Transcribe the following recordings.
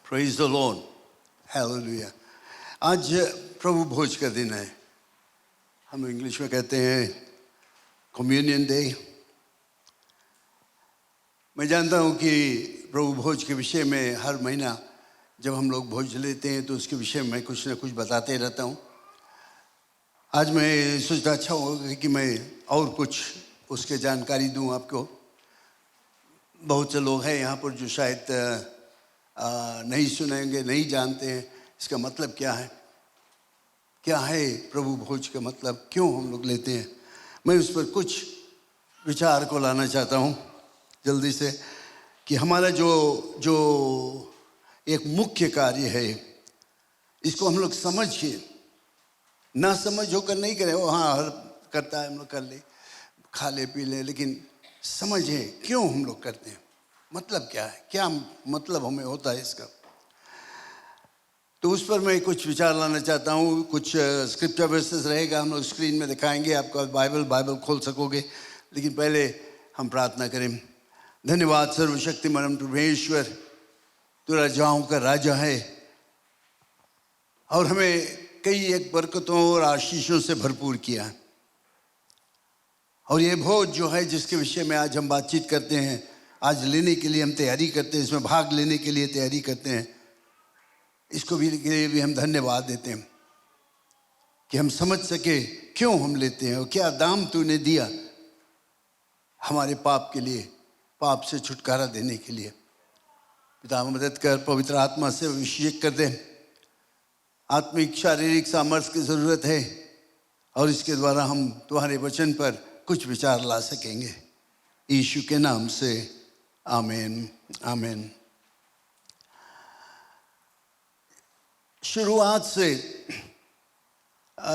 Praise the Lord, hallelujah. आज प्रभु भोज का दिन है। हम इंग्लिश में कहते हैं कम्युनियन डे। मैं जानता हूँ कि प्रभु भोज के विषय में हर महीना जब हम लोग भोज लेते हैं तो उसके विषय में कुछ ना कुछ बताते रहता हूँ। आज मैं सोचता अच्छा होगा कि मैं और कुछ उसके जानकारी दूँ आपको। बहुत से लोग हैं यहाँ पर जो शायद नहीं सुनेंगे, नहीं जानते हैं इसका मतलब क्या है प्रभु भोज का मतलब, क्यों हम लोग लेते हैं। मैं उस पर कुछ विचार को लाना चाहता हूँ जल्दी से कि हमारा जो एक मुख्य कार्य है इसको हम लोग समझिए, ना समझ होकर नहीं करें वो हाँ हर करता है हम लोग कर ले, खा ले पी ले, लेकिन समझे क्यों हम लोग करते हैं, मतलब क्या है, क्या मतलब हमें होता है इसका। तो उस पर मैं कुछ विचार लाना चाहता हूँ। कुछ स्क्रिप्चर वर्सेस रहेगा, हम लोग स्क्रीन में दिखाएंगे, आपका बाइबल खोल सकोगे। लेकिन पहले हम प्रार्थना करें। धन्यवाद सर्वशक्तिमान परमेश्वर, तू राजाओं का राजा है और हमें कई एक बरकतों और आशीषों से भरपूर किया। और ये भोज जो है जिसके विषय में आज हम बातचीत करते हैं, आज लेने के लिए हम तैयारी करते हैं, इसमें भाग लेने के लिए तैयारी करते हैं, इसको भी के लिए भी हम धन्यवाद देते हैं कि हम समझ सके क्यों हम लेते हैं और क्या दाम तूने दिया हमारे पाप के लिए, पाप से छुटकारा देने के लिए। पिता मदद कर, पवित्र आत्मा से अभिषेक कर दे। आत्मिक शारीरिक सामर्थ्य की ज़रूरत है और इसके द्वारा हम तुम्हारे वचन पर कुछ विचार ला सकेंगे। यीशु के नाम से आमीन, आमीन। शुरुआत से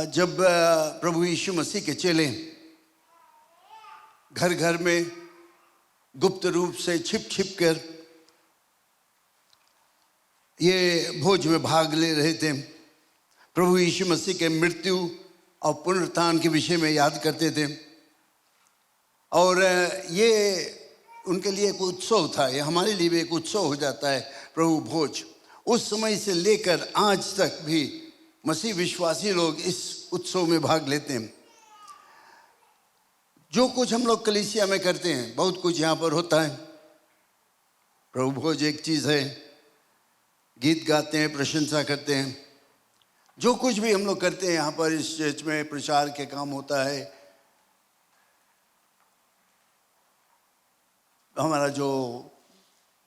जब प्रभु यीशु मसीह के चेले घर घर में गुप्त रूप से छिप कर ये भोज में भाग ले रहे थे, प्रभु यीशु मसीह के मृत्यु और पुनरुत्थान के विषय में याद करते थे। और ये उनके लिए एक उत्सव था, ये हमारे लिए भी एक उत्सव हो जाता है प्रभु भोज। उस समय से लेकर आज तक भी मसीह विश्वासी लोग इस उत्सव में भाग लेते हैं। जो कुछ हम लोग कलीसिया में करते हैं, बहुत कुछ यहाँ पर होता है। प्रभु भोज एक चीज़ है, गीत गाते हैं, प्रशंसा करते हैं, जो कुछ भी हम लोग करते हैं यहाँ पर इस चर्च में, प्रचार के काम होता है। हमारा जो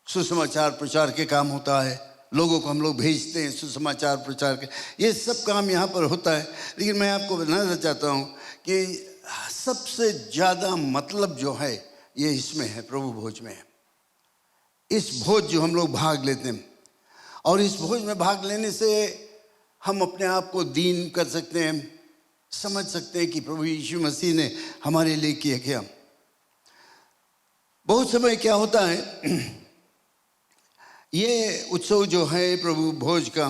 सुसमाचार प्रचार के काम होता है, लोगों को हम लोग भेजते हैं सुसमाचार प्रचार के, ये सब काम यहाँ पर होता है। लेकिन मैं आपको बताना चाहता हूँ कि सबसे ज़्यादा मतलब जो है ये इसमें है, प्रभु भोज में है। इस भोज जो हम लोग भाग लेते हैं, और इस भोज में भाग लेने से हम अपने आप को दीन कर सकते हैं, समझ सकते हैं कि प्रभु यीशु मसीह ने हमारे लिए किया क्या। बहुत समय क्या होता है, ये उत्सव जो है प्रभु भोज का,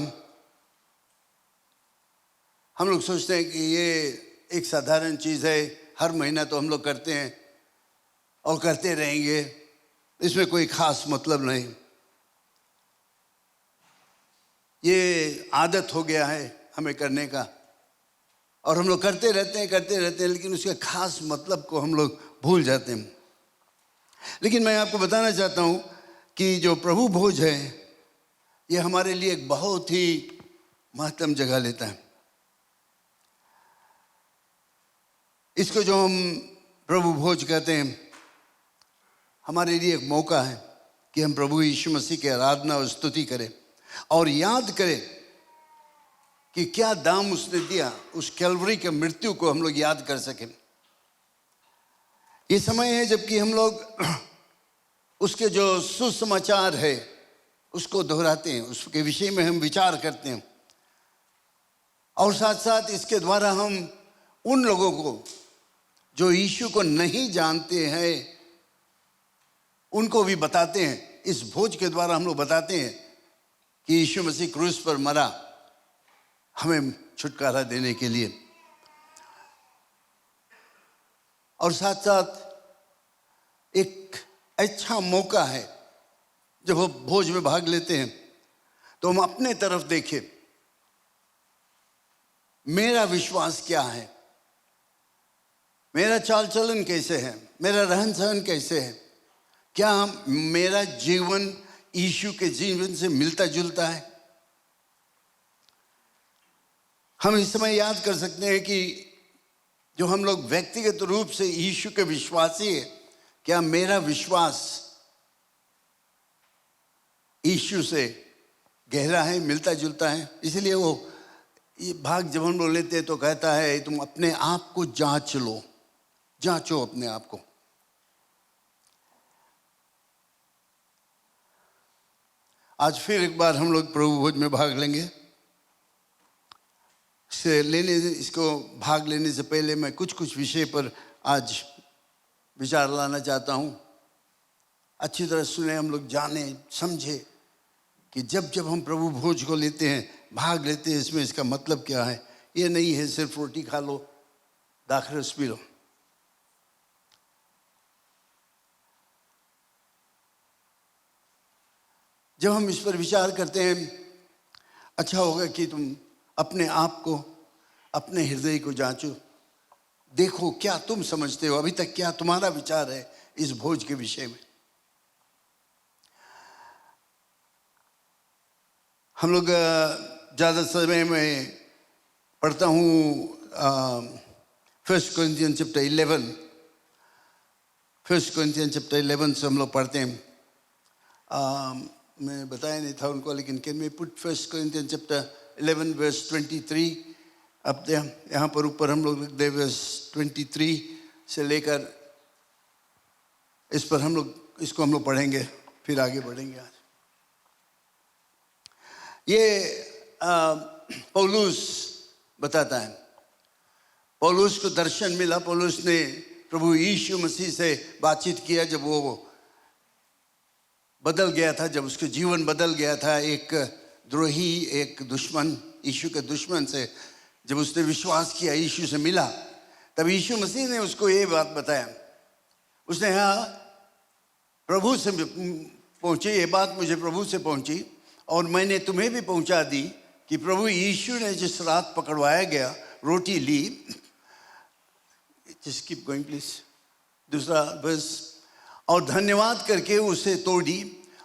हम लोग सोचते हैं कि ये एक साधारण चीज़ है, हर महीना तो हम लोग करते हैं और करते रहेंगे, इसमें कोई ख़ास मतलब नहीं। ये आदत हो गया है हमें करने का और हम लोग करते रहते हैं, लेकिन उसके ख़ास मतलब को हम लोग भूल जाते हैं। लेकिन मैं आपको बताना चाहता हूँ कि जो प्रभु भोज है ये हमारे लिए एक बहुत ही महत्वपूर्ण जगह लेता है। इसको जो हम प्रभु भोज कहते हैं, हमारे लिए एक मौका है कि हम प्रभु यीशु मसीह की आराधना और स्तुति करें और याद करें कि क्या दाम उसने दिया, उस कैलवरी के मृत्यु को हम लोग याद कर सकें। ये समय है जबकि हम लोग उसके जो सुसमाचार है उसको दोहराते हैं, उसके विषय में हम विचार करते हैं और साथ साथ इसके द्वारा हम उन लोगों को जो यीशु को नहीं जानते हैं उनको भी बताते हैं। इस भोज के द्वारा हम लोग बताते हैं कि यीशु मसीह क्रूस पर मरा हमें छुटकारा देने के लिए, और साथ साथ एक अच्छा मौका है जब वो भोज में भाग लेते हैं तो हम अपने तरफ देखें, मेरा विश्वास क्या है, मेरा चाल चलन कैसे है, मेरा रहन सहन कैसे है, क्या मेरा जीवन यीशु के जीवन से मिलता जुलता है। हम इस समय याद कर सकते हैं कि जो हम लोग व्यक्तिगत रूप से यीशु के विश्वासी है, क्या मेरा विश्वास यीशु से गहरा है, मिलता जुलता है। इसलिए वो ये भाग जब हम लोग लेते हैं तो कहता है तुम अपने आप को जांच लो, जांचो अपने आप को। आज फिर एक बार हम लोग प्रभु भोज में भाग लेंगे। इसको भाग लेने से पहले मैं कुछ विषय पर आज विचार लाना चाहता हूँ। अच्छी तरह सुने, हम लोग जाने समझे कि जब जब हम प्रभु भोज को लेते हैं, भाग लेते हैं, इसमें इसका मतलब क्या है। ये नहीं है सिर्फ रोटी खा लो, दाखरस पी लो। जब हम इस पर विचार करते हैं, अच्छा होगा कि तुम अपने आप को, अपने हृदय को जांचो, देखो क्या तुम समझते हो, अभी तक क्या तुम्हारा विचार है इस भोज के विषय में। हम लोग ज़्यादा समय में पढ़ता हूँ 1 Corinthians chapter 11, 1 Corinthians chapter 11 से हम लोग पढ़ते हैं। मैं बताया नहीं था उनको, लेकिन can we put 1 Corinthians chapter 11 verse 23 अब यहाँ पर ऊपर हम लोग दे verse 23 से लेकर इस पर हम लोग इसको हम लोग पढ़ेंगे, फिर आगे बढ़ेंगे। आज ये पौलुस बताता है, पौलुस को दर्शन मिला। पौलुस ने प्रभु यीशु मसीह से बातचीत किया जब वो बदल गया था, जब उसका जीवन बदल गया था। एक द्रोही, एक दुश्मन, यीशु के दुश्मन से जब उसने विश्वास किया, यीशु से मिला, तब यीशु मसीह ने उसको ये बात बताया। उसने कहा प्रभु से पहुंची, ये बात मुझे प्रभु से पहुंची और मैंने तुम्हें भी पहुंचा दी कि प्रभु यीशु ने जिस रात पकड़वाया गया, रोटी ली, just keep going please, दूसरा बस, और धन्यवाद करके उसे तोड़ी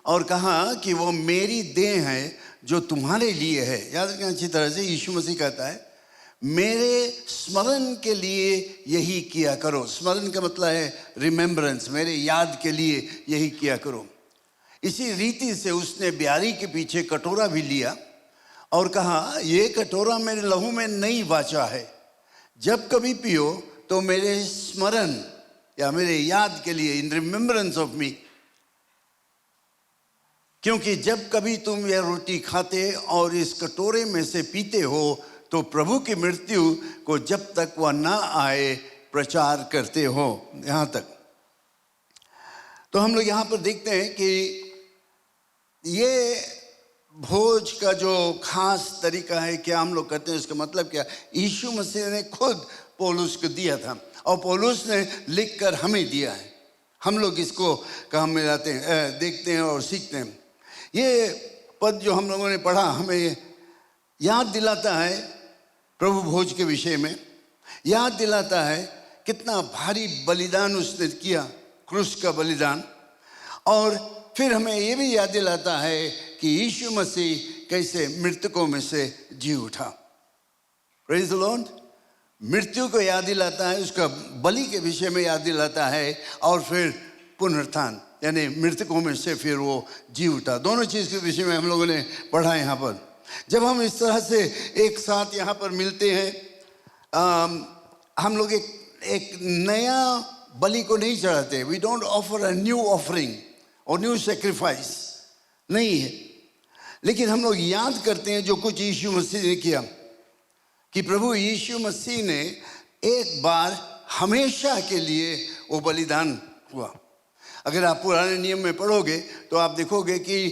और कहा कि वो मेरी देह है जो तुम्हारे लिए है। याद रखना अच्छी तरह से, यीशु मसीह कहता है मेरे स्मरण के लिए यही किया करो। स्मरण का मतलब है रिमेम्बरेंस, मेरे याद के लिए यही किया करो। इसी रीति से उसने ब्यारी के पीछे कटोरा भी लिया और कहा ये कटोरा मेरे लहू में नई वाचा है, जब कभी पियो तो मेरे स्मरण या मेरे याद के लिए, इन रिमेम्बरेंस ऑफ मी। क्योंकि जब कभी तुम यह रोटी खाते और इस कटोरे में से पीते हो तो प्रभु की मृत्यु को जब तक वह ना आए प्रचार करते हो। यहाँ तक तो हम लोग यहाँ पर देखते हैं कि ये भोज का जो खास तरीका है, क्या हम लोग करते हैं, इसका मतलब क्या, यीशु मसीह ने खुद पौलुस को दिया था और पौलुस ने लिखकर हमें दिया है। हम लोग इसको काम में लाते हैं, देखते हैं और सीखते हैं। ये पद जो हम लोगों ने पढ़ा हमें याद दिलाता है प्रभु भोज के विषय में, याद दिलाता है कितना भारी बलिदान उसने किया, क्रूस का बलिदान। और फिर हमें ये भी याद दिलाता है कि यीशु मसीह कैसे मृतकों में से जी उठा। Praise the Lord. मृत्यु को याद दिलाता है, उसका बलि के विषय में याद दिलाता है, और फिर पुनरुत्थान यानी मृतकों में से फिर वो जी उठा। दोनों चीज़ के विषय में हम लोगों ने पढ़ा यहाँ पर। जब हम इस तरह से एक साथ यहाँ पर मिलते हैं, हम लोग एक नया बलि को नहीं चढ़ाते। We don't offer a new offering और न्यू सेक्रीफाइस नहीं है, लेकिन हम लोग याद करते हैं जो कुछ यीशु मसीह ने किया, कि प्रभु यीशु मसीह ने एक बार हमेशा के लिए वो बलिदान हुआ। अगर आप पुराने नियम में पढ़ोगे तो आप देखोगे कि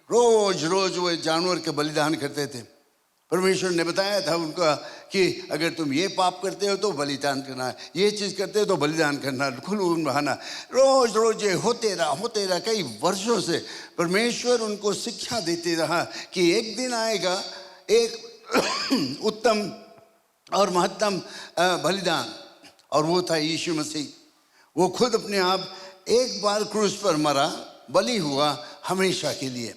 रोज रोज वो जानवर के बलिदान करते थे। परमेश्वर ने बताया था उनका कि अगर तुम ये पाप करते हो तो बलिदान करना है, ये चीज़ करते हो तो बलिदान करना, खून बहाना, रोज रोज ये होते रहा। कई वर्षों से परमेश्वर उनको शिक्षा देते रहा कि एक दिन आएगा एक उत्तम और महत्तम बलिदान, और वो था यीशु मसीह। वो खुद अपने आप एक बार क्रूस पर मरा, बलि हुआ हमेशा के लिए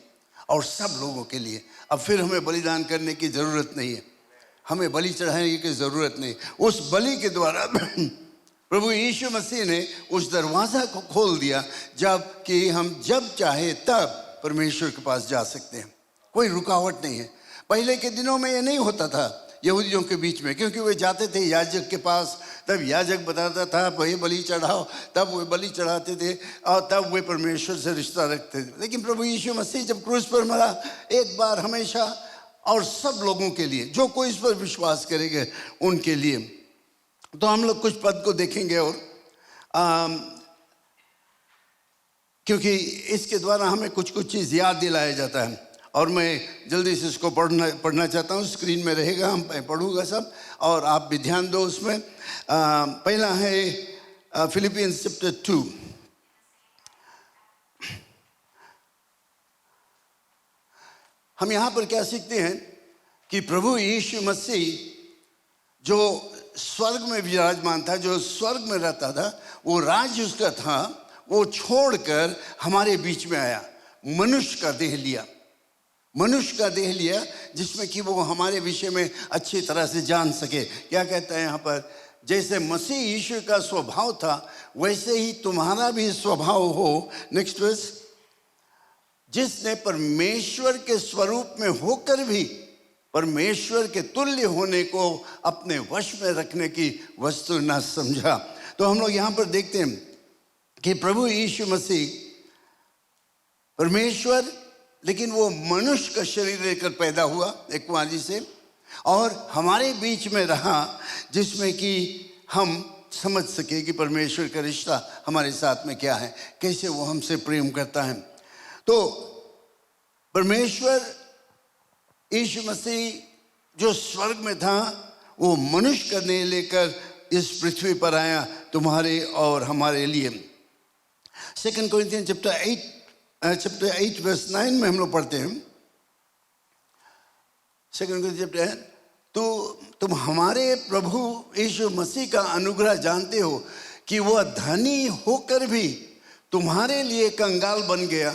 और सब लोगों के लिए। अब फिर हमें बलिदान करने की ज़रूरत नहीं है, हमें बलि चढ़ाने की ज़रूरत नहीं। उस बलि के द्वारा प्रभु यीशु मसीह ने उस दरवाज़ा को खोल दिया जब कि हम जब चाहे तब परमेश्वर के पास जा सकते हैं, कोई रुकावट नहीं है। पहले के दिनों में ये नहीं होता था यहूदियों के बीच में, क्योंकि वे जाते थे याजक के पास, तब याजक बताता था वही बलि चढ़ाओ, तब वे बलि चढ़ाते थे और तब वे परमेश्वर से रिश्ता रखते थे। लेकिन प्रभु यीशु मसीह जब क्रूस पर मरा एक बार हमेशा और सब लोगों के लिए, जो कोई इस पर विश्वास करेंगे उनके लिए। तो हम लोग कुछ पद को देखेंगे और क्योंकि इसके द्वारा हमें कुछ कुछ चीज़ याद दिलाया जाता है और मैं जल्दी से इसको पढ़ना चाहता हूँ। स्क्रीन में रहेगा, हम पढ़ूंगा सब और आप भी ध्यान दो उसमें। पहला है फिलिपियंस चैप्टर 2। हम यहाँ पर क्या सीखते हैं कि प्रभु यीशु मसीह जो स्वर्ग में विराजमान था, जो स्वर्ग में रहता था, वो राज्य उसका था, वो छोड़कर हमारे बीच में आया, मनुष्य का देह लिया, मनुष्य का देह लिया जिसमें कि वो हमारे विषय में अच्छी तरह से जान सके। क्या कहता है यहाँ पर, जैसे मसीह यीशु का स्वभाव था वैसे ही तुम्हारा भी स्वभाव हो। नेक्स्ट वर्स, जिसने परमेश्वर के स्वरूप में होकर भी परमेश्वर के तुल्य होने को अपने वश में रखने की वस्तु न समझा। तो हम लोग यहाँ पर देखते हैं कि प्रभु यीशु मसीह परमेश्वर, लेकिन वो मनुष्य का शरीर लेकर पैदा हुआ एक कुंवारी से और हमारे बीच में रहा, जिसमें कि हम समझ सके कि परमेश्वर का रिश्ता हमारे साथ में क्या है, कैसे वो हमसे प्रेम करता है। तो परमेश्वर यीशु मसीह जो स्वर्ग में था वो मनुष्य करने लेकर इस पृथ्वी पर आया तुम्हारे और हमारे लिए। 2 कोरिन्थियंस चैप्टर 8 वर्स 9 में हम लोग पढ़ते हैं, 2 कोरिन्थियंस चैप्टर, तो तुम हमारे प्रभु यीशु मसीह का अनुग्रह जानते हो कि वह धनी होकर भी तुम्हारे लिए कंगाल बन गया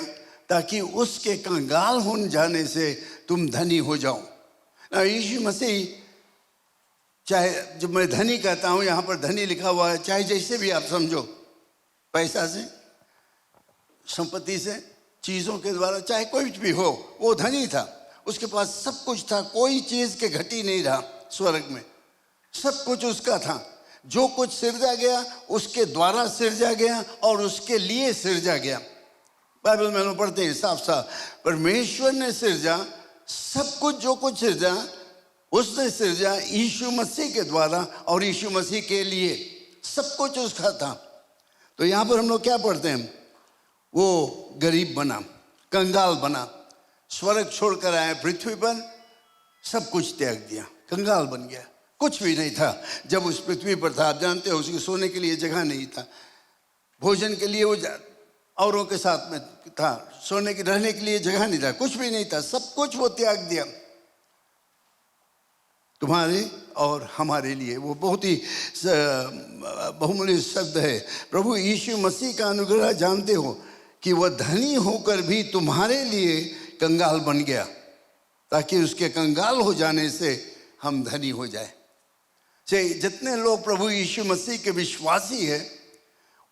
ताकि उसके कंगाल हो जाने से तुम धनी हो जाओ। यीशु मसीह, चाहे जब मैं धनी कहता हूँ, यहाँ पर धनी लिखा हुआ है, चाहे जैसे भी आप समझो, पैसा से, संपत्ति से, चीज़ों के द्वारा, चाहे कोई भी हो, वो धनी था, उसके पास सब कुछ था, कोई चीज़ के घटी नहीं रहा स्वर्ग में, सब कुछ उसका था। जो कुछ सिरजा गया उसके द्वारा सिरजा गया और उसके लिए सिरजा गया। बाइबल में हम पढ़ते हैं साफ साफ, परमेश्वर ने सिरजा सब कुछ, जो कुछ सिरजा उसने सिरजा यीशु मसीह के द्वारा और यीशु मसीह के लिए, सब कुछ उसका था। तो यहाँ पर हम लोग क्या पढ़ते हैं, वो गरीब बना, कंगाल बना, स्वर्ग छोड़कर आया पृथ्वी पर, सब कुछ त्याग दिया, कंगाल बन गया, कुछ भी नहीं था जब उस पृथ्वी पर था। आप जानते हो उसके सोने के लिए जगह नहीं था, भोजन के लिए वो औरों के साथ में था, सोने के रहने के लिए जगह नहीं था, कुछ भी नहीं था, सब कुछ वो त्याग दिया तुम्हारे और हमारे लिए। वो बहुत ही बहुमूल्य शब्द है। प्रभु यीशु मसीह का अनुग्रह जानते हो कि वह धनी होकर भी तुम्हारे लिए कंगाल बन गया ताकि उसके कंगाल हो जाने से हम धनी हो जाए। जितने लोग प्रभु यीशु मसीह के विश्वासी हैं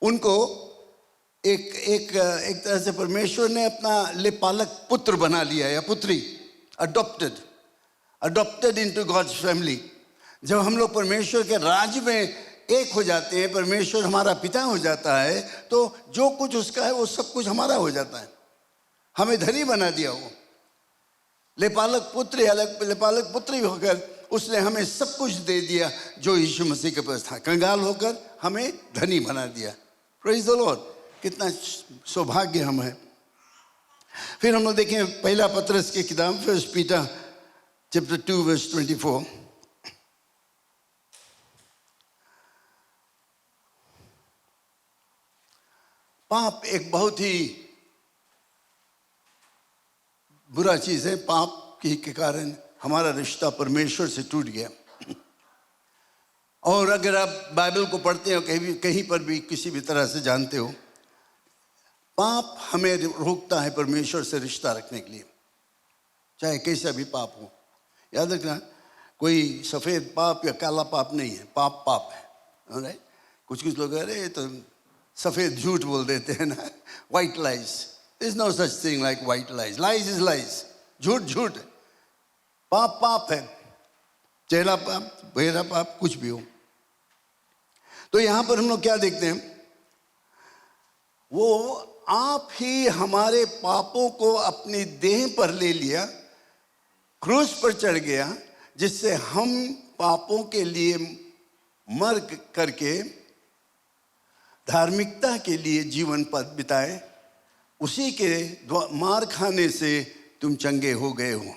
उनको एक तरह से परमेश्वर ने अपना लेपालक पुत्र बना लिया या पुत्री, अडॉप्टेड इनटू गॉड्स फैमिली। जब हम लोग परमेश्वर के राज्य में एक हो जाते हैं, परमेश्वर हमारा पिता हो जाता है, तो जो कुछ उसका है वो सब कुछ हमारा हो जाता है, हमें धनी बना दिया। वो लेपालक पुत्री होकर उसने हमें सब कुछ दे दिया जो यीशु मसीह के पास था, कंगाल होकर हमें धनी बना दिया। प्रेज़ द लॉर्ड, कितना सौभाग्य हम हैं। फिर हम लोग देखें पहला पतरस की किताब, फर्स्ट पीटर chapter 2 verse 24. पाप एक बहुत ही बुरा चीज है। पाप के कारण हमारा रिश्ता परमेश्वर से टूट गया। और अगर आप बाइबल को पढ़ते हो, कहीं पर भी किसी भी तरह से जानते हो, पाप हमें रोकता है परमेश्वर से रिश्ता रखने के लिए, चाहे कैसा भी पाप हो। याद रखना, कोई सफेद पाप या काला पाप नहीं है, पाप पाप है। ऑलराइट? कुछ लोग अरे तो सफेद झूठ बोल देते हैं ना, white lies. There is no such thing like white lies. Lies is lies, झूठ झूठ है, पाप पाप है, चेहरा पाप, बहरा पाप, कुछ भी हो। तो यहां पर हम लोग क्या देखते हैं, वो आप ही हमारे पापों को अपनी देह पर ले लिया, क्रूस पर चढ़ गया, जिससे हम पापों के लिए मर करके धार्मिकता के लिए जीवन पथ बिताए। उसी के मार खाने से तुम चंगे हो गए हो।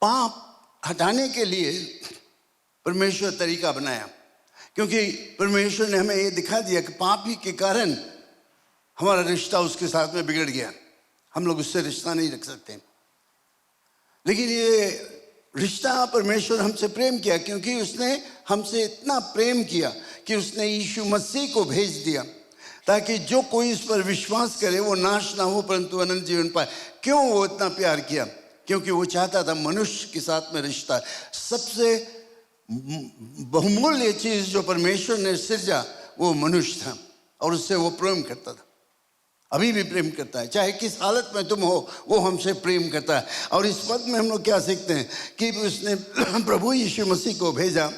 पाप हटाने के लिए परमेश्वर तरीका बनाया, क्योंकि परमेश्वर ने हमें ये दिखा दिया कि पाप ही के कारण हमारा रिश्ता उसके साथ में बिगड़ गया, हम लोग उससे रिश्ता नहीं रख सकते। लेकिन ये रिश्ता परमेश्वर हमसे प्रेम किया, क्योंकि उसने हमसे इतना प्रेम किया कि उसने यीशु मसीह को भेज दिया, ताकि जो कोई इस पर विश्वास करे वो नाश ना हो परंतु अनंत जीवन पाए। क्यों वो इतना प्यार किया? क्योंकि वो चाहता था मनुष्य के साथ में रिश्ता। सबसे बहुमूल्य चीज जो परमेश्वर ने सृजा वो मनुष्य था, और उससे वो प्रेम करता था, अभी भी प्रेम करता है। चाहे किस हालत में तुम हो, वो हमसे प्रेम करता है। और इस पद में हम लोग क्या सीखते हैं कि उसने प्रभु यीशु मसीह को भेजा,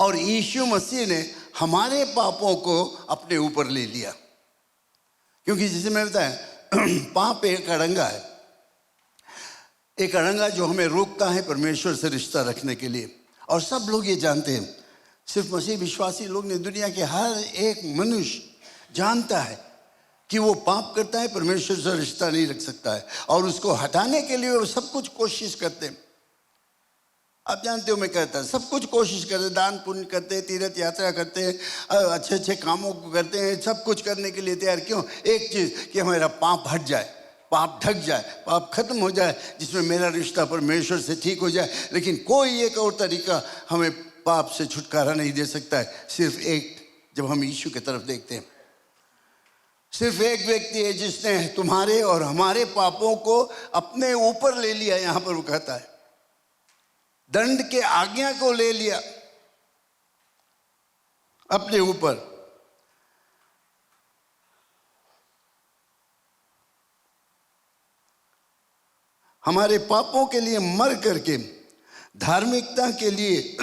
और यीशु मसीह ने हमारे पापों को अपने ऊपर ले लिया। क्योंकि जिसे मैं बताया, पाप एक अड़ंगा है, एक अड़ंगा जो हमें रोकता है परमेश्वर से रिश्ता रखने के लिए। और सब लोग ये जानते हैं, सिर्फ मसीह विश्वासी लोग ने, दुनिया के हर एक मनुष्य जानता है कि वो पाप करता है, परमेश्वर से रिश्ता नहीं रख सकता है, और उसको हटाने के लिए वो सब कुछ कोशिश करते हैं। आप जानते हो, मैं कहता सब कुछ कोशिश करते, दान पुण्य करते, तीर्थ यात्रा करते हैं, अच्छे अच्छे कामों को करते हैं, सब कुछ करने के लिए तैयार। क्यों? एक चीज़ कि हमारा पाप हट जाए, पाप ढक जाए, पाप खत्म हो जाए, जिसमें मेरा रिश्ता परमेश्वर से ठीक हो जाए। लेकिन कोई एक और तरीका हमें पाप से छुटकारा नहीं दे सकता है, सिर्फ एक। जब हम यीशु की तरफ देखते हैं, सिर्फ एक व्यक्ति है जिसने तुम्हारे और हमारे पापों को अपने ऊपर ले लिया। यहां पर वो कहता है दंड के आज्ञा को ले लिया अपने ऊपर। हमारे पापों के लिए मर करके धार्मिकता के लिए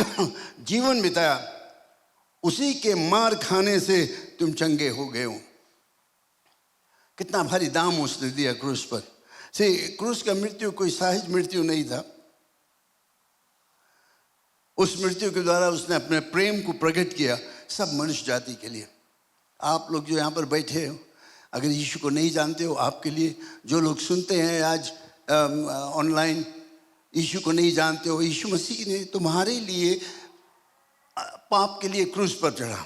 जीवन बिताया, उसी के मार खाने से तुम चंगे हो गए हो। कितना भारी दाम उसने दिया क्रूस पर। से क्रूस का मृत्यु कोई सहज मृत्यु नहीं था। उस मृत्यु के द्वारा उसने अपने प्रेम को प्रकट किया सब मनुष्य जाति के लिए। आप लोग जो यहाँ पर बैठे हो, अगर यीशु को नहीं जानते हो, आपके लिए, जो लोग सुनते हैं आज ऑनलाइन, यीशु को नहीं जानते हो, यीशु मसीह ने तुम्हारे लिए पाप के लिए क्रूस पर चढ़ा,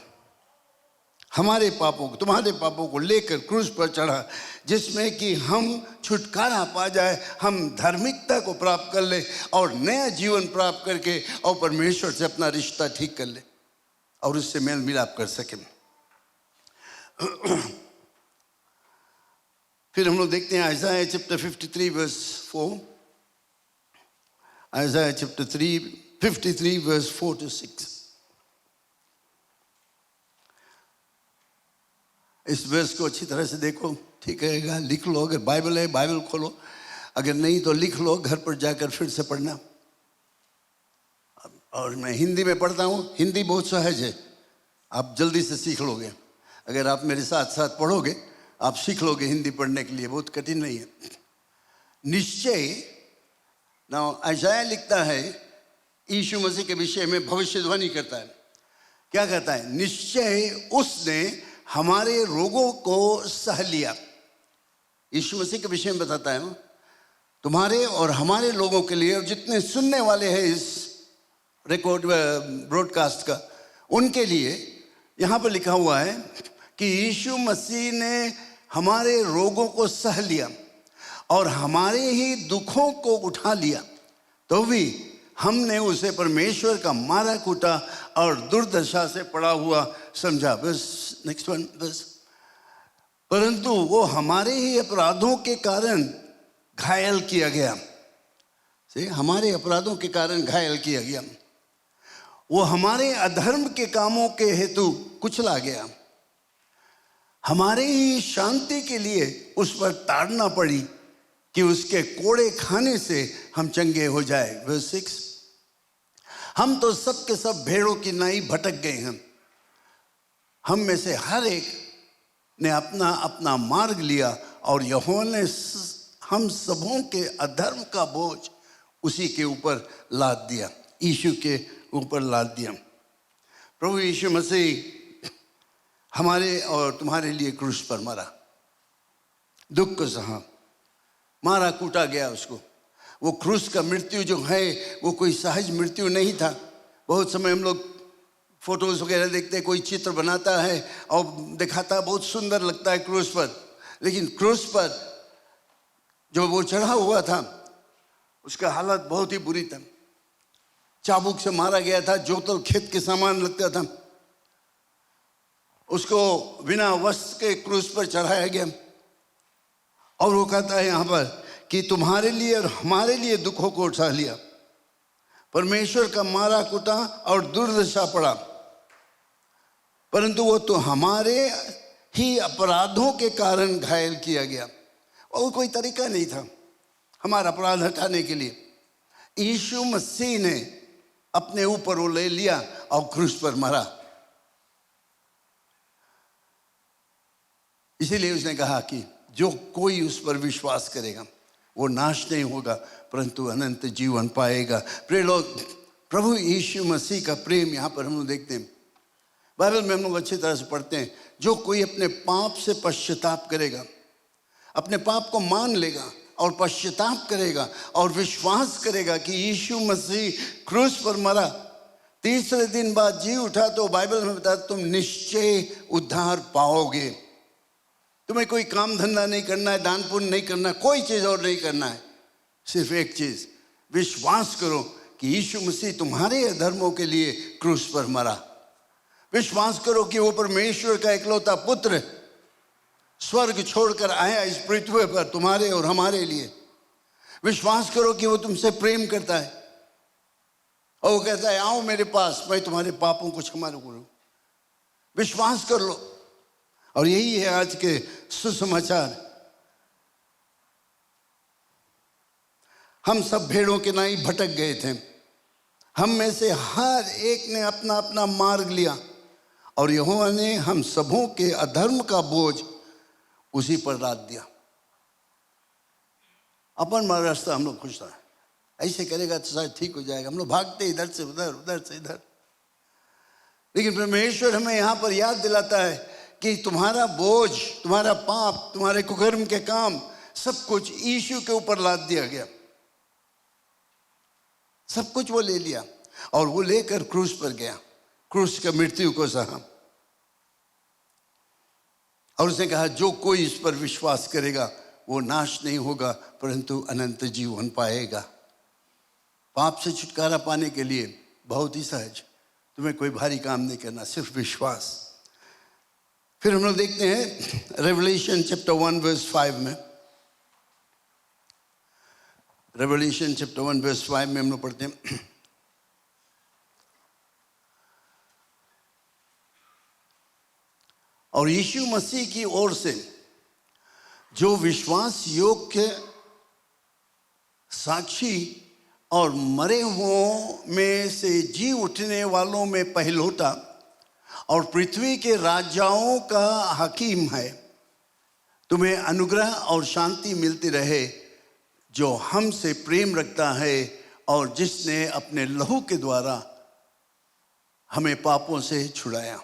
हमारे पापों को, तुम्हारे पापों को लेकर क्रूस पर चढ़ा, जिसमें कि हम छुटकारा पा जाए, हम धार्मिकता को प्राप्त कर ले और नया जीवन प्राप्त करके और परमेश्वर से अपना रिश्ता ठीक कर ले और उससे मेल मिलाप कर सकें। फिर हम लोग देखते हैं Isaiah chapter 53 verse 4, Isaiah chapter 53 verse 4 to 6। इस वर्स को अच्छी तरह से देखो, ठीक रहेगा। लिख लो, अगर बाइबल है बाइबल खोलो, अगर नहीं तो लिख लो, घर पर जाकर फिर से पढ़ना। और मैं हिंदी में पढ़ता हूँ, हिंदी बहुत सहज है, आप जल्दी से सीख लोगे। अगर आप मेरे साथ साथ पढ़ोगे आप सीख लोगे हिंदी पढ़ने के लिए, बहुत कठिन नहीं है। निश्चय ना आइज़ाया लिखता है, यीशु मसीह के विषय में भविष्यवाणी करता है। क्या कहता है? निश्चय उसने हमारे रोगों को सह लिया। यीशु मसीह के विषय में बताता है तुम्हारे और हमारे लोगों के लिए, और जितने सुनने वाले हैं इस रिकॉर्ड ब्रॉडकास्ट का, उनके लिए यहाँ पर लिखा हुआ है कि यीशु मसीह ने हमारे रोगों को सह लिया और हमारे ही दुखों को उठा लिया, तो भी हमने उसे परमेश्वर का मारा कूटा और दुर्दशा से पड़ा हुआ समझा। बस नेक्स्ट वन, बस। परंतु वो हमारे ही अपराधों के कारण घायल किया गया, से हमारे अपराधों के कारण घायल किया गया, वो हमारे अधर्म के कामों के हेतु कुचला गया, हमारे ही शांति के लिए उस पर ताड़ना पड़ी कि उसके कोड़े खाने से हम चंगे हो जाए। वर्स 6, हम तो सब के सब भेड़ों की नाई भटक गए हैं, हम में से हर एक ने अपना अपना मार्ग लिया और यहोवा ने हम सबों के अधर्म का बोझ उसी के ऊपर लाद दिया, यीशु के ऊपर लाद दिया। प्रभु यीशु मसीह हमारे और तुम्हारे लिए क्रूस पर मरा, दुख को सहा, मारा कूटा गया उसको। वो क्रूस का मृत्यु जो है वो कोई सहज मृत्यु नहीं था। बहुत समय हम लोग फोटोज वगैरह देखते हैं, कोई चित्र बनाता है और दिखाता है, बहुत सुंदर लगता है क्रूस पर, लेकिन क्रूस पर जो वो चढ़ा हुआ था उसका हालत बहुत ही बुरी था। चाबुक से मारा गया था, जोतल खेत के समान लगता था, उसको बिना वस्त्र के क्रूस पर चढ़ाया गया। और वो कहता है यहाँ पर कि तुम्हारे लिए और हमारे लिए दुखों को उठा लिया, परमेश्वर का मारा कुटा और दुर्दशा पड़ा, परंतु वो तो हमारे ही अपराधों के कारण घायल किया गया। और कोई तरीका नहीं था हमारा अपराध हटाने के लिए। यीशु मसीह ने अपने ऊपर वो ले लिया और क्रूस पर मरा। इसीलिए उसने कहा कि जो कोई उस पर विश्वास करेगा वो नाश नहीं होगा परंतु अनंत जीवन पाएगा। प्रिय लोग, प्रभु यीशु मसीह का प्रेम यहाँ पर हम लोग देखते हैं, बाइबल में हम लोग अच्छी तरह से पढ़ते हैं। जो कोई अपने पाप से पश्चाताप करेगा, अपने पाप को मान लेगा और पश्चाताप करेगा और विश्वास करेगा कि यीशु मसीह क्रूस पर मरा, तीसरे दिन बाद जी उठा, तो बाइबल में बताया तुम निश्चय उद्धार पाओगे। तुम्हें कोई काम धंधा नहीं करना है, दान पुण्य नहीं करना है, कोई चीज़ और नहीं करना है, सिर्फ एक चीज़, विश्वास करो कि यीशु मसीह तुम्हारे अधर्मों के लिए क्रूस पर मरा। विश्वास करो कि वो परमेश्वर का इकलौता पुत्र स्वर्ग छोड़कर आया इस पृथ्वी पर तुम्हारे और हमारे लिए। विश्वास करो कि वो तुमसे प्रेम करता है और वो कहता है आओ मेरे पास, मैं तुम्हारे पापों को क्षमा करूं। विश्वास कर लो। और यही है आज के सुसमाचार। हम सब भेड़ों के नाई भटक गए थे, हम में से हर एक ने अपना अपना मार्ग लिया और यहोवा ने हम सबों के अधर्म का बोझ उसी पर लाद दिया। अपन रास्ता हम लोग खुश था, ऐसे करेगा तो शायद ठीक हो जाएगा। हम लोग भागते इधर से उधर, उधर से इधर, लेकिन परमेश्वर हमें यहाँ पर याद दिलाता है कि तुम्हारा बोझ, तुम्हारा पाप, तुम्हारे कुकर्म के काम, सब कुछ यीशु के ऊपर लाद दिया गया। सब कुछ वो ले लिया और वो लेकर क्रूस पर गया, क्रूस का मृत्यु को सहा। और उसने कहा जो कोई इस पर विश्वास करेगा वो नाश नहीं होगा परंतु अनंत जीवन पाएगा। पाप से छुटकारा पाने के लिए बहुत ही सहज, तुम्हें कोई भारी काम नहीं करना, सिर्फ विश्वास। फिर हम लोग देखते हैं रेवलेशन चैप्टर 1 वर्स 5 में, रेवलेशन चैप्टर 1 वर्स 5 में हम लोग पढ़ते हैं, और यीशु मसीह की ओर से जो विश्वास योग्य साक्षी और मरे हुओं में से जी उठने वालों में पहलौठा और पृथ्वी के राजाओं का हकीम है, तुम्हें अनुग्रह और शांति मिलती रहे, जो हमसे प्रेम रखता है और जिसने अपने लहू के द्वारा हमें पापों से छुड़ाया।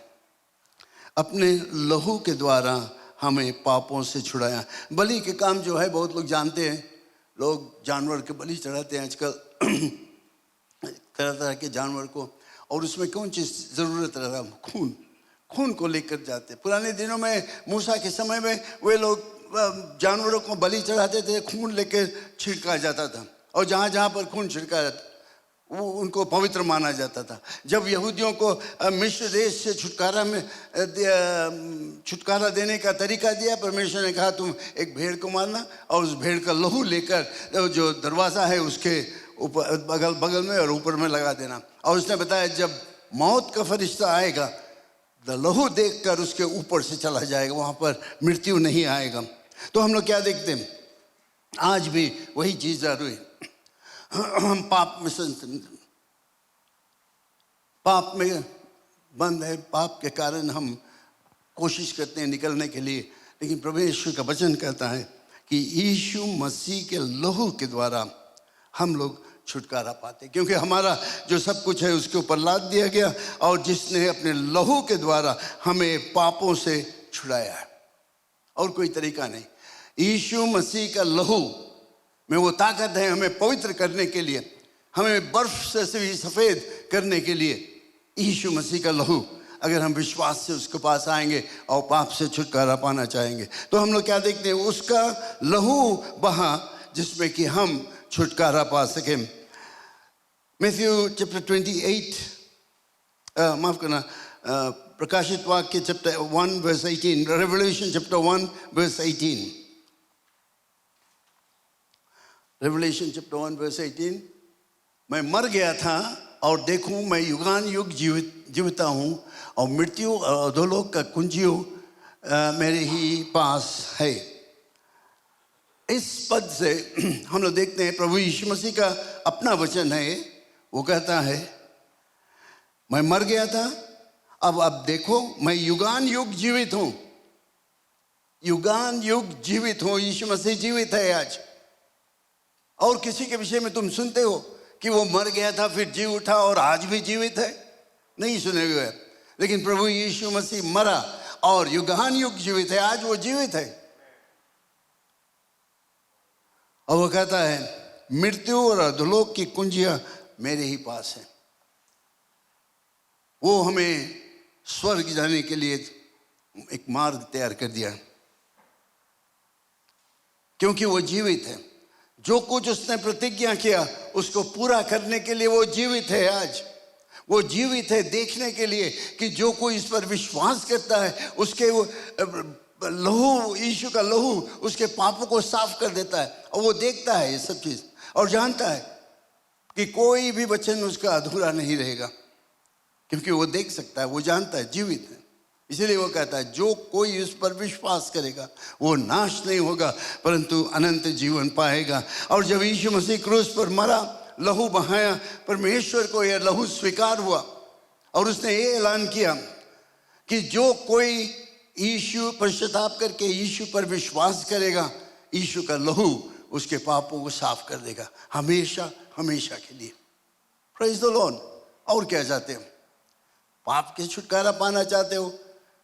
अपने लहू के द्वारा हमें पापों से छुड़ाया। बलि के काम जो है बहुत लोग जानते हैं, लोग जानवर के बलि चढ़ाते हैं आजकल, तरह तरह के जानवर को, और उसमें कौन चीज़ ज़रूरत रहा? खून। खून को लेकर जाते। पुराने दिनों में मूसा के समय में वे लोग जानवरों को बलि चढ़ाते थे, खून लेकर छिड़का जाता था, और जहाँ जहाँ पर खून छिड़का जाता वो उनको पवित्र माना जाता था। जब यहूदियों को मिस्र देश से छुटकारा देने का तरीका दिया, परमेश्वर ने कहा तुम एक भेड़ को मारना और उस भेड़ का लहू लेकर जो दरवाज़ा है उसके ऊपर बगल बगल में और ऊपर में लगा देना। और उसने बताया जब मौत का फरिश्ता आएगा लहू देखकर उसके ऊपर से चला जाएगा, वहाँ पर मृत्यु नहीं आएगा। तो हम लोग क्या देखते हैं? आज भी वही चीज़ जारी है। हम पाप में बंद है, पाप के कारण हम कोशिश करते हैं निकलने के लिए, लेकिन प्रभु यीशु का वचन कहता है कि यीशु मसीह के लहू के द्वारा हम लोग छुटकारा पाते, क्योंकि हमारा जो सब कुछ है उसके ऊपर लाद दिया गया, और जिसने अपने लहू के द्वारा हमें पापों से छुड़ाया है, और कोई तरीका नहीं। यीशु मसीह का लहू में वो ताकत है हमें पवित्र करने के लिए, हमें बर्फ से भी सफ़ेद करने के लिए। यीशु मसीह का लहू, अगर हम विश्वास से उसके पास आएंगे और पाप से छुटकारा पाना चाहेंगे, तो हम लोग क्या देखते हैं? उसका लहू बहा जिसमें कि हम छुटकारा पा सकें। मैथ्यू चैप्टर 28, माफ करना, प्रकाशित वाक्य chapter 1 verse 18, revelation chapter 1 verse 18, revelation chapter 1 verse 18, मैं मर गया था और देखूं मैं युगान युग जीविता हूँ, और मृत्यु और अधोलोक का कुंजियों मेरे ही पास है। इस पद से हम लोग देखते हैं प्रभु यीशु मसीह का अपना वचन है। वो कहता है मैं मर गया था, अब देखो मैं युगान युग जीवित हूँ। युगान युग जीवित हूँ। यीशु मसीह जीवित है आज। और किसी के विषय में तुम सुनते हो कि वो मर गया था फिर जी उठा और आज भी जीवित है? नहीं सुने हुए। लेकिन प्रभु यीशु मसीह मरा और युगान युग जीवित है, आज वो जीवित है। और वो कहता है मृत्यु और अधोलोक की कुंजियां मेरे ही पास है। वो हमें स्वर्ग जाने के लिए एक मार्ग तैयार कर दिया, क्योंकि वो जीवित है। जो कुछ उसने प्रतिज्ञा किया उसको पूरा करने के लिए वो जीवित है। आज वो जीवित है देखने के लिए कि जो कोई इस पर विश्वास करता है उसके वो लहू, यीशु का लहू उसके पापों को साफ कर देता है। और वो देखता है ये सब चीज और जानता है कि कोई भी वचन उसका अधूरा नहीं रहेगा, क्योंकि वो देख सकता है, वो जानता है, जीवित है। इसलिए वो कहता है जो कोई उस पर विश्वास करेगा वो नाश नहीं होगा परंतु अनंत जीवन पाएगा। और जब यीशु मसीह क्रूस पर मरा, लहू बहाया, परमेश्वर को यह लहू स्वीकार हुआ और उसने ये ऐलान किया कि जो कोई यीशु पश्चाताप करके यीशु पर विश्वास करेगा, यीशु का लहू उसके पापों को साफ कर देगा हमेशा हमेशा के लिए। Praise the Lord. और क्या चाहते हो? पाप के छुटकारा पाना चाहते हो?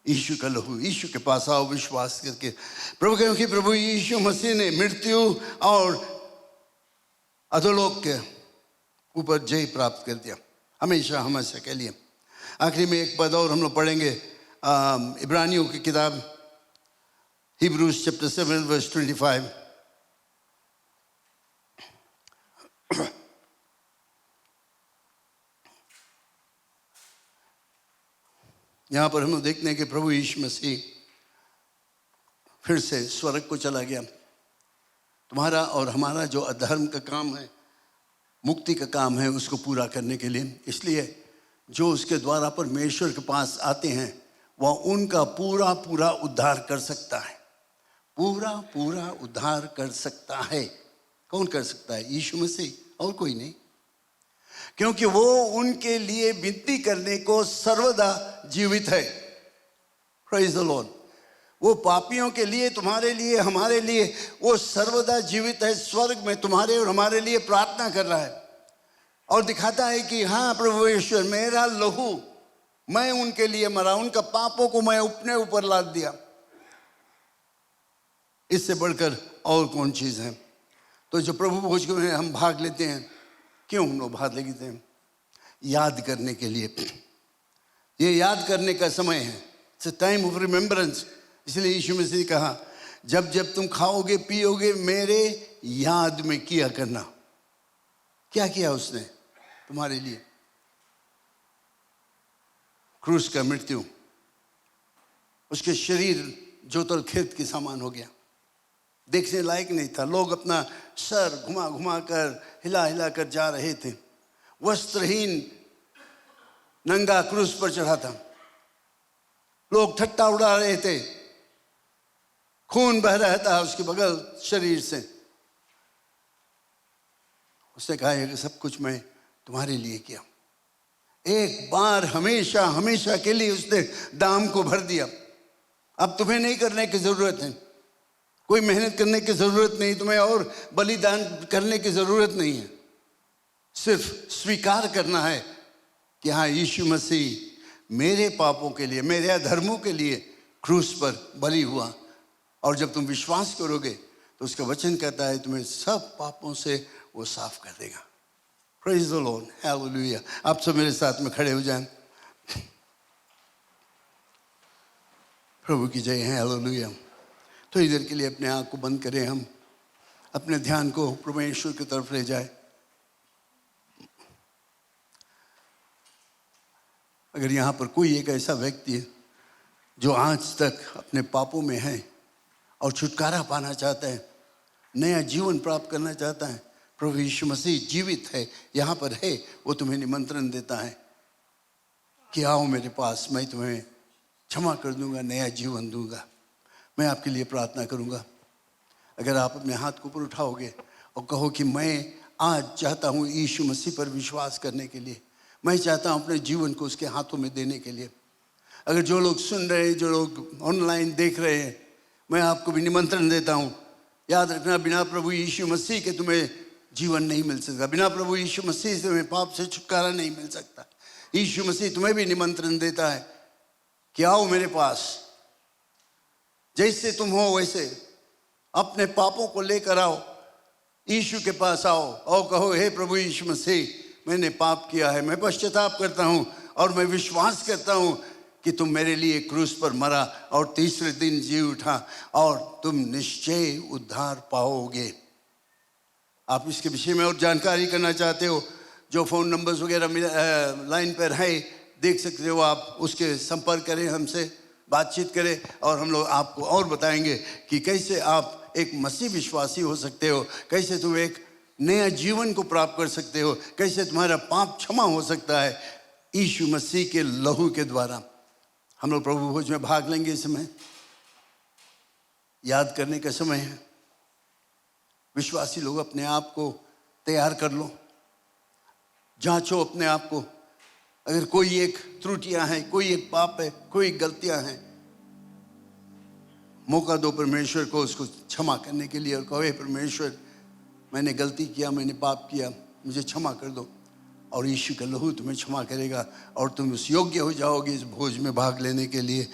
यीशु का लहू, यीशु के पास आओ विश्वास करके। प्रभु, क्योंकि प्रभु यीशु मसीह ने मृत्यु और अधोलोक के ऊपर जय प्राप्त कर दिया हमेशा हमेशा के लिए। आखिरी में एक पद और हम लोग पढ़ेंगे, इब्रानियों की किताब, हिब्रूज चैप्टर 7 वर्स 25। यहाँ पर हम लोग देखते हैं कि प्रभु यीशु मसीह फिर से स्वर्ग को चला गया। तुम्हारा और हमारा जो अधर्म का काम है, मुक्ति का काम है, उसको पूरा करने के लिए। इसलिए जो उसके द्वारा परमेश्वर के पास आते हैं वह उनका पूरा पूरा उद्धार कर सकता है। पूरा पूरा उद्धार कर सकता है। कौन कर सकता है? यीशु मसीह, और कोई नहीं। क्योंकि वो उनके लिए विनती करने को सर्वदा जीवित है। Praise the Lord. वो पापियों के लिए, तुम्हारे लिए, हमारे लिए वो सर्वदा जीवित है। स्वर्ग में तुम्हारे और हमारे लिए प्रार्थना कर रहा है और दिखाता है कि हाँ प्रभु ईश्वर, मेरा लहू, मैं उनके लिए मरा, उनका पापों को मैं अपने ऊपर लाद दिया। इससे बढ़कर और कौन चीज है? तो जो प्रभु भोज में हम भाग लेते हैं, क्यों हम लोग भाग लेते हैं? याद करने के लिए। ये याद करने का समय है, it's a time of remembrance. इसलिए यीशु मसीह ने कहा, जब जब तुम खाओगे पियोगे मेरे याद में किया करना। क्या किया उसने तुम्हारे लिए? क्रूस का मृत्यु, उसके शरीर जोतल खेत के समान हो गया, देखने लायक नहीं था। लोग अपना सर घुमा घुमा कर, हिला हिला कर जा रहे थे। वस्त्रहीन नंगा क्रूस पर चढ़ा था, लोग ठट्टा उड़ा रहे थे, खून बह रहा था उसके बगल शरीर से। उसने कहा कि सब कुछ मैं तुम्हारे लिए किया। एक बार हमेशा हमेशा के लिए उसने दाम को भर दिया। अब तुम्हें नहीं करने की जरूरत है, कोई मेहनत करने की जरूरत नहीं, तुम्हें और बलिदान करने की जरूरत नहीं है। सिर्फ स्वीकार करना है कि हाँ, यीशु मसीह मेरे पापों के लिए, मेरे अधर्मों के लिए क्रूस पर बलि हुआ। और जब तुम विश्वास करोगे तो उसका वचन कहता है तुम्हें सब पापों से वो साफ कर देगा। Praise the Lord, hallelujah. आप सब मेरे साथ में खड़े हो जाएं। प्रभु की जय है, हालेलुया। थोड़ी देर के लिए अपने आँख को बंद करें, हम अपने ध्यान को परमेश्वर की तरफ ले जाए। अगर यहाँ पर कोई एक ऐसा व्यक्ति है जो आज तक अपने पापों में है और छुटकारा पाना चाहता है, नया जीवन प्राप्त करना चाहता है, प्रभु यीशु मसीह जीवित है, यहाँ पर है, वो तुम्हें निमंत्रण देता है कि आओ मेरे पास, मैं तुम्हें क्षमा कर दूंगा, नया जीवन दूंगा। मैं आपके लिए प्रार्थना करूंगा। अगर आप अपने हाथ को ऊपर उठाओगे और कहो कि मैं आज चाहता हूँ यीशु मसीह पर विश्वास करने के लिए, मैं चाहता हूँ अपने जीवन को उसके हाथों में देने के लिए। अगर जो लोग सुन रहे हैं, जो लोग ऑनलाइन देख रहे हैं, मैं आपको भी निमंत्रण देता हूँ। याद रखना, बिना प्रभु यीशु मसीह के तुम्हें जीवन नहीं मिल सकता। बिना प्रभु यीशु मसीह से तुम्हें पाप से छुटकारा नहीं मिल सकता। यीशु मसीह तुम्हें भी निमंत्रण देता है कि आओ मेरे पास, जैसे तुम हो वैसे अपने पापों को लेकर आओ, यीशु के पास आओ और कहो, हे प्रभु यीशु मसीह, मैंने पाप किया है, मैं पश्चाताप करता हूँ और मैं विश्वास करता हूँ कि तुम मेरे लिए क्रूस पर मरा और तीसरे दिन जी उठा और तुम निश्चय उद्धार पाओगे। आप इसके विषय में और जानकारी करना चाहते हो, जो फ़ोन नंबर्स वगैरह लाइन पर है, देख सकते हो, आप उसके संपर्क करें, हमसे बातचीत करें और हम लोग आपको और बताएंगे कि कैसे आप एक मसीह विश्वासी हो सकते हो, कैसे तुम एक नया जीवन को प्राप्त कर सकते हो, कैसे तुम्हारा पाप क्षमा हो सकता है यीशु मसीह के लहू के द्वारा। हम लोग प्रभु भोज में भाग लेंगे। इस समय याद करने का समय है। विश्वासी लोग अपने आप को तैयार कर लो, जांचो अपने आप को। अगर कोई एक त्रुटियां हैं, कोई एक पाप है, कोई गलतियां हैं, मौका दो परमेश्वर को उसको क्षमा करने के लिए और कहो, हे परमेश्वर, मैंने गलती किया, मैंने पाप किया, मुझे क्षमा कर दो। और यीशु का लहू तुम्हें क्षमा करेगा और तुम उस योग्य हो जाओगे इस भोज में भाग लेने के लिए।